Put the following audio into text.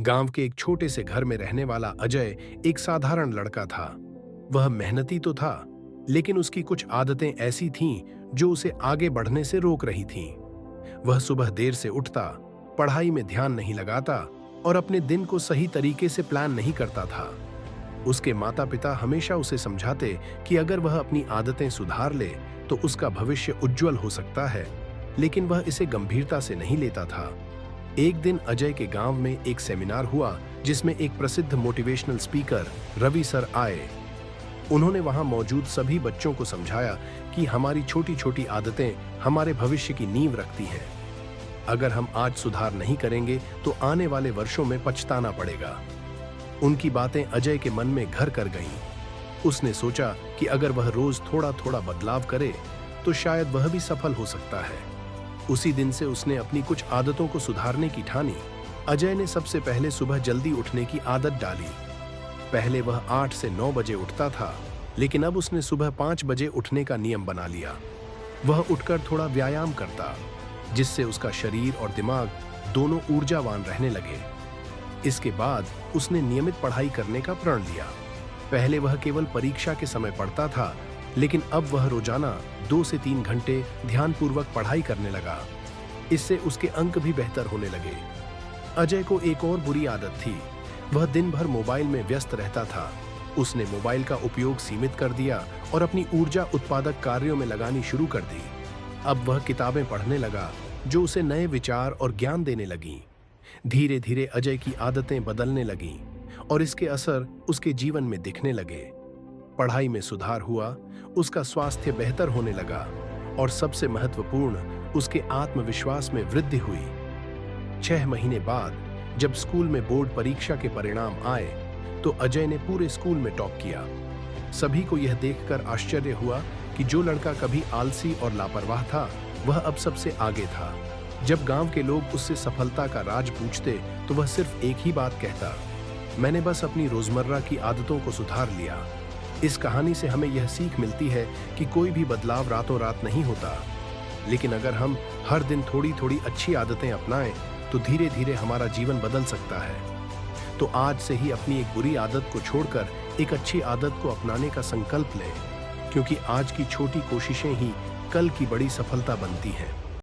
गांव के एक छोटे से घर में रहने वाला अजय एक साधारण लड़का था। वह मेहनती तो था, लेकिन उसकी कुछ आदतें ऐसी थीं जो उसे आगे बढ़ने से रोक रही थीं। वह सुबह देर से उठता, पढ़ाई में ध्यान नहीं लगाता और अपने दिन को सही तरीके से प्लान नहीं करता था। उसके माता पिता हमेशा उसे समझाते कि अगर वह अपनी आदतें सुधार ले तो उसका भविष्य उज्जवल हो सकता है, लेकिन वह इसे गंभीरता से नहीं लेता था। एक दिन अजय के गांव में एक सेमिनार हुआ जिसमें एक प्रसिद्ध मोटिवेशनल स्पीकर रवि सर आए। उन्होंने वहां मौजूद सभी बच्चों को समझाया कि हमारी छोटी छोटी आदतें हमारे भविष्य की नींव रखती हैं। अगर हम आज सुधार नहीं करेंगे तो आने वाले वर्षों में पछताना पड़ेगा। उनकी बातें अजय के मन में घर कर गईं। उसने सोचा कि अगर वह रोज थोड़ा थोड़ा बदलाव करे तो शायद वह भी सफल हो सकता है। उसी दिन से उसने अपनी कुछ आदतों को सुधारने की ठानी। अजय ने सबसे पहले सुबह जल्दी उठने की आदत डाली। पहले वह 8 से 9 बजे उठता था, लेकिन अब उसने सुबह 5 बजे उठने का नियम बना लिया। वह उठकर थोड़ा व्यायाम करता, जिससे उसका शरीर और दिमाग दोनों ऊर्जावान रहने लगे। इसके बाद उसने नियमित पढ़ाई करने का प्रण लिया। पहले वह केवल परीक्षा के समय पढ़ता था, लेकिन अब वह रोजाना 2 से 3 घंटे ध्यानपूर्वक पढ़ाई करने लगा। इससे उसके अंक भी बेहतर होने लगे। अजय को एक और बुरी आदत थी। वह दिन भर मोबाइल में व्यस्त रहता था। उसने मोबाइल का उपयोग सीमित कर दिया और अपनी ऊर्जा उत्पादक कार्यों में लगानी शुरू कर दी। अब वह किताबें पढ़ने लगा जो उसे नए विचार और ज्ञान देने लगीं। धीरे धीरे अजय की आदतें बदलने लगीं और इसके असर उसके जीवन में दिखने लगे। पढ़ाई में सुधार हुआ, उसका स्वास्थ्य बेहतर होने लगा और सबसे महत्वपूर्ण, उसके आत्मविश्वास में वृद्धि हुई। 6 महीने बाद जब स्कूल में बोर्ड परीक्षा के परिणाम आए तो अजय ने पूरे स्कूल में टॉप किया। सभी को यह देखकर आश्चर्य हुआ कि जो लड़का कभी आलसी और लापरवाह था, वह अब सबसे आगे था। जब गांव के लोग उससे सफलता का राज पूछते तो वह सिर्फ एक ही बात कहता, मैंने बस अपनी रोजमर्रा की आदतों को सुधार लिया। इस कहानी से हमें यह सीख मिलती है कि कोई भी बदलाव रातों रात नहीं होता, लेकिन अगर हम हर दिन थोड़ी थोड़ी अच्छी आदतें अपनाएं तो धीरे धीरे हमारा जीवन बदल सकता है। तो आज से ही अपनी एक बुरी आदत को छोड़कर एक अच्छी आदत को अपनाने का संकल्प लें, क्योंकि आज की छोटी कोशिशें ही कल की बड़ी सफलता बनती हैं।